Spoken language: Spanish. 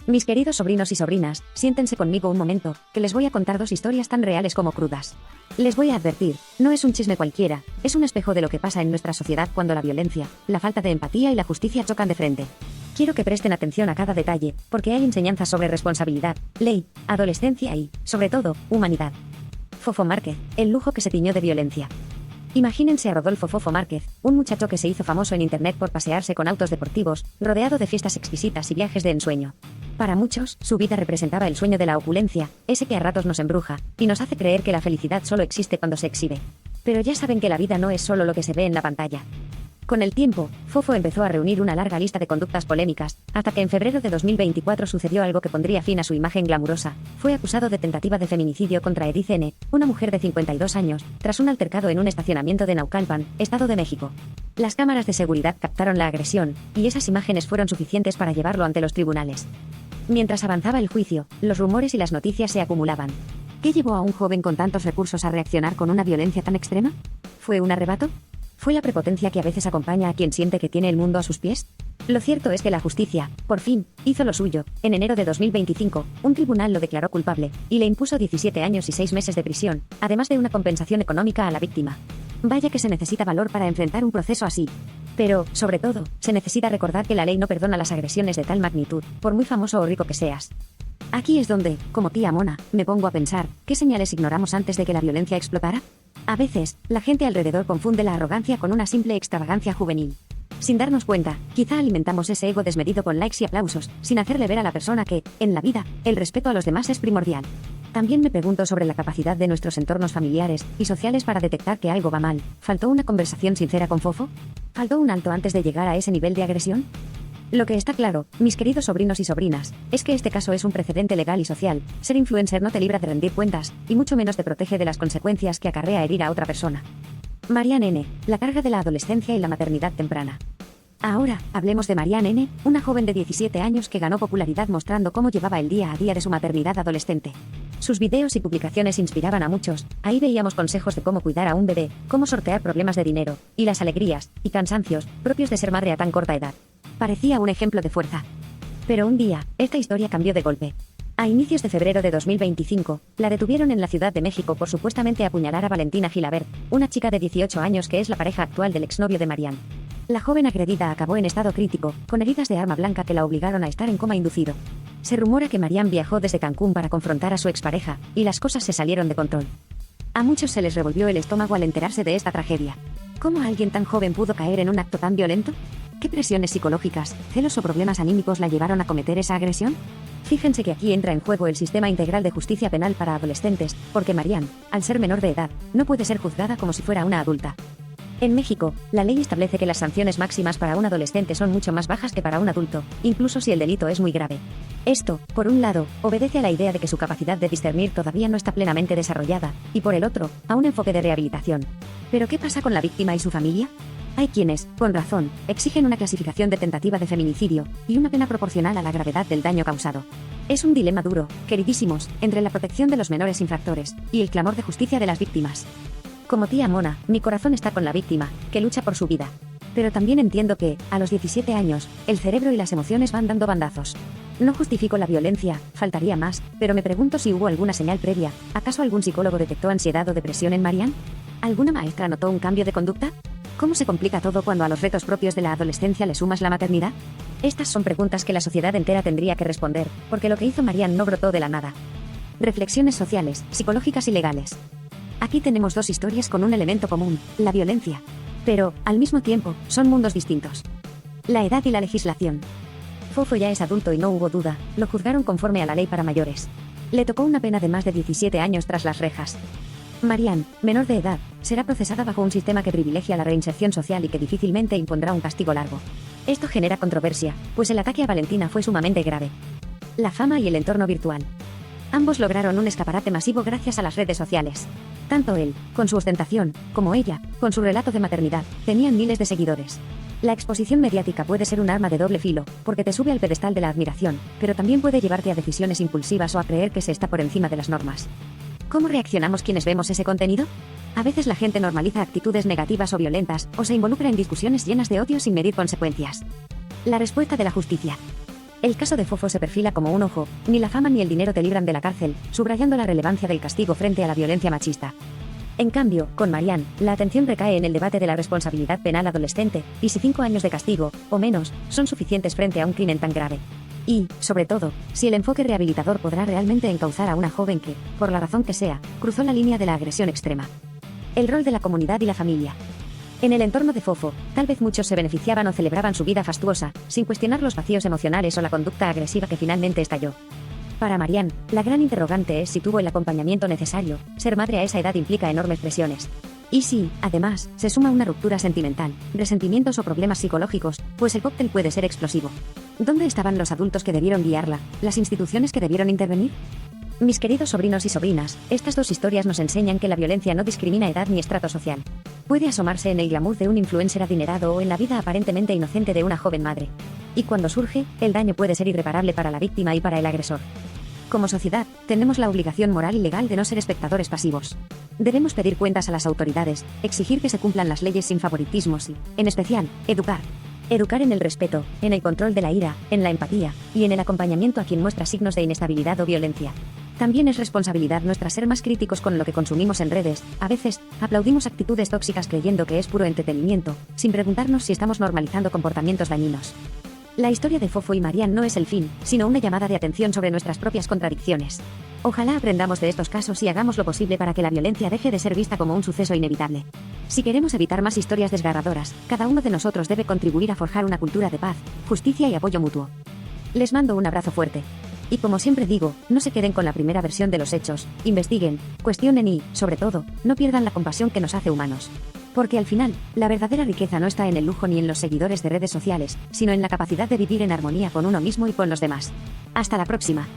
Mis queridos sobrinos y sobrinas, siéntense conmigo un momento, que les voy a contar dos historias tan reales como crudas. Les voy a advertir, no es un chisme cualquiera, es un espejo de lo que pasa en nuestra sociedad cuando la violencia, la falta de empatía y la justicia chocan de frente. Quiero que presten atención a cada detalle, porque hay enseñanzas sobre responsabilidad, ley, adolescencia y, sobre todo, humanidad. Fofo Márquez, el lujo que se tiñó de violencia. Imagínense a Rodolfo Fofo Márquez, un muchacho que se hizo famoso en internet por pasearse con autos deportivos, rodeado de fiestas exquisitas y viajes de ensueño. Para muchos, su vida representaba el sueño de la opulencia, ese que a ratos nos embruja, y nos hace creer que la felicidad solo existe cuando se exhibe. Pero ya saben que la vida no es solo lo que se ve en la pantalla. Con el tiempo, Fofo empezó a reunir una larga lista de conductas polémicas, hasta que en febrero de 2024 sucedió algo que pondría fin a su imagen glamurosa. Fue acusado de tentativa de feminicidio contra Edith N., una mujer de 52 años, tras un altercado en un estacionamiento de Naucalpan, Estado de México. Las cámaras de seguridad captaron la agresión, y esas imágenes fueron suficientes para llevarlo ante los tribunales. Mientras avanzaba el juicio, los rumores y las noticias se acumulaban. ¿Qué llevó a un joven con tantos recursos a reaccionar con una violencia tan extrema? ¿Fue un arrebato? ¿Fue la prepotencia que a veces acompaña a quien siente que tiene el mundo a sus pies? Lo cierto es que la justicia, por fin, hizo lo suyo. En enero de 2025, un tribunal lo declaró culpable, y le impuso 17 años y 6 meses de prisión, además de una compensación económica a la víctima. Vaya que se necesita valor para enfrentar un proceso así. Pero, sobre todo, se necesita recordar que la ley no perdona las agresiones de tal magnitud, por muy famoso o rico que seas. Aquí es donde, como tía Mona, me pongo a pensar, ¿qué señales ignoramos antes de que la violencia explotara? A veces, la gente alrededor confunde la arrogancia con una simple extravagancia juvenil. Sin darnos cuenta, quizá alimentamos ese ego desmedido con likes y aplausos, sin hacerle ver a la persona que, en la vida, el respeto a los demás es primordial. También me pregunto sobre la capacidad de nuestros entornos familiares y sociales para detectar que algo va mal. ¿Faltó una conversación sincera con Fofo? ¿Faltó un alto antes de llegar a ese nivel de agresión? Lo que está claro, mis queridos sobrinos y sobrinas, es que este caso es un precedente legal y social. Ser influencer no te libra de rendir cuentas, y mucho menos te protege de las consecuencias que acarrea herir a otra persona. Marianne N., la carga de la adolescencia y la maternidad temprana. Ahora, hablemos de Marianne N., una joven de 17 años que ganó popularidad mostrando cómo llevaba el día a día de su maternidad adolescente. Sus videos y publicaciones inspiraban a muchos. Ahí veíamos consejos de cómo cuidar a un bebé, cómo sortear problemas de dinero, y las alegrías y cansancios propios de ser madre a tan corta edad. Parecía un ejemplo de fuerza. Pero un día, esta historia cambió de golpe. A inicios de febrero de 2025, la detuvieron en la Ciudad de México por supuestamente apuñalar a Valentina Gilabert, una chica de 18 años que es la pareja actual del exnovio de Marianne. La joven agredida acabó en estado crítico, con heridas de arma blanca que la obligaron a estar en coma inducido. Se rumora que Marianne viajó desde Cancún para confrontar a su expareja, y las cosas se salieron de control. A muchos se les revolvió el estómago al enterarse de esta tragedia. ¿Cómo alguien tan joven pudo caer en un acto tan violento? ¿Qué presiones psicológicas, celos o problemas anímicos la llevaron a cometer esa agresión? Fíjense que aquí entra en juego el sistema integral de justicia penal para adolescentes, porque Marianne, al ser menor de edad, no puede ser juzgada como si fuera una adulta. En México, la ley establece que las sanciones máximas para un adolescente son mucho más bajas que para un adulto, incluso si el delito es muy grave. Esto, por un lado, obedece a la idea de que su capacidad de discernir todavía no está plenamente desarrollada, y por el otro, a un enfoque de rehabilitación. ¿Pero qué pasa con la víctima y su familia? Hay quienes, con razón, exigen una clasificación de tentativa de feminicidio y una pena proporcional a la gravedad del daño causado. Es un dilema duro, queridísimos, entre la protección de los menores infractores y el clamor de justicia de las víctimas. Como tía Mona, mi corazón está con la víctima, que lucha por su vida. Pero también entiendo que, a los 17 años, el cerebro y las emociones van dando bandazos. No justifico la violencia, faltaría más, pero me pregunto si hubo alguna señal previa. ¿Acaso algún psicólogo detectó ansiedad o depresión en Marianne? ¿Alguna maestra notó un cambio de conducta? ¿Cómo se complica todo cuando a los retos propios de la adolescencia le sumas la maternidad? Estas son preguntas que la sociedad entera tendría que responder, porque lo que hizo Marianne no brotó de la nada. Reflexiones sociales, psicológicas y legales. Aquí tenemos dos historias con un elemento común, la violencia. Pero, al mismo tiempo, son mundos distintos. La edad y la legislación. Fofo ya es adulto y no hubo duda, lo juzgaron conforme a la ley para mayores. Le tocó una pena de más de 17 años tras las rejas. Marianne, menor de edad, será procesada bajo un sistema que privilegia la reinserción social y que difícilmente impondrá un castigo largo. Esto genera controversia, pues el ataque a Valentina fue sumamente grave. La fama y el entorno virtual. Ambos lograron un escaparate masivo gracias a las redes sociales. Tanto él, con su ostentación, como ella, con su relato de maternidad, tenían miles de seguidores. La exposición mediática puede ser un arma de doble filo, porque te sube al pedestal de la admiración, pero también puede llevarte a decisiones impulsivas o a creer que se está por encima de las normas. ¿Cómo reaccionamos quienes vemos ese contenido? A veces la gente normaliza actitudes negativas o violentas, o se involucra en discusiones llenas de odio sin medir consecuencias. La respuesta de la justicia. El caso de Fofo se perfila como un ojo, ni la fama ni el dinero te libran de la cárcel, subrayando la relevancia del castigo frente a la violencia machista. En cambio, con Marianne, la atención recae en el debate de la responsabilidad penal adolescente, y si 5 años de castigo, o menos, son suficientes frente a un crimen tan grave. Y, sobre todo, si el enfoque rehabilitador podrá realmente encauzar a una joven que, por la razón que sea, cruzó la línea de la agresión extrema. El rol de la comunidad y la familia. En el entorno de Fofo, tal vez muchos se beneficiaban o celebraban su vida fastuosa, sin cuestionar los vacíos emocionales o la conducta agresiva que finalmente estalló. Para Marianne, la gran interrogante es si tuvo el acompañamiento necesario. Ser madre a esa edad implica enormes presiones. Y si, además, se suma una ruptura sentimental, resentimientos o problemas psicológicos, pues el cóctel puede ser explosivo. ¿Dónde estaban los adultos que debieron guiarla, las instituciones que debieron intervenir? Mis queridos sobrinos y sobrinas, estas dos historias nos enseñan que la violencia no discrimina edad ni estrato social. Puede asomarse en el glamour de un influencer adinerado o en la vida aparentemente inocente de una joven madre. Y cuando surge, el daño puede ser irreparable para la víctima y para el agresor. Como sociedad, tenemos la obligación moral y legal de no ser espectadores pasivos. Debemos pedir cuentas a las autoridades, exigir que se cumplan las leyes sin favoritismos y, en especial, educar. Educar en el respeto, en el control de la ira, en la empatía, y en el acompañamiento a quien muestra signos de inestabilidad o violencia. También es responsabilidad nuestra ser más críticos con lo que consumimos en redes. A veces, aplaudimos actitudes tóxicas creyendo que es puro entretenimiento, sin preguntarnos si estamos normalizando comportamientos dañinos. La historia de Fofo y Marianne no es el fin, sino una llamada de atención sobre nuestras propias contradicciones. Ojalá aprendamos de estos casos y hagamos lo posible para que la violencia deje de ser vista como un suceso inevitable. Si queremos evitar más historias desgarradoras, cada uno de nosotros debe contribuir a forjar una cultura de paz, justicia y apoyo mutuo. Les mando un abrazo fuerte. Y como siempre digo, no se queden con la primera versión de los hechos, investiguen, cuestionen y, sobre todo, no pierdan la compasión que nos hace humanos. Porque al final, la verdadera riqueza no está en el lujo ni en los seguidores de redes sociales, sino en la capacidad de vivir en armonía con uno mismo y con los demás. Hasta la próxima.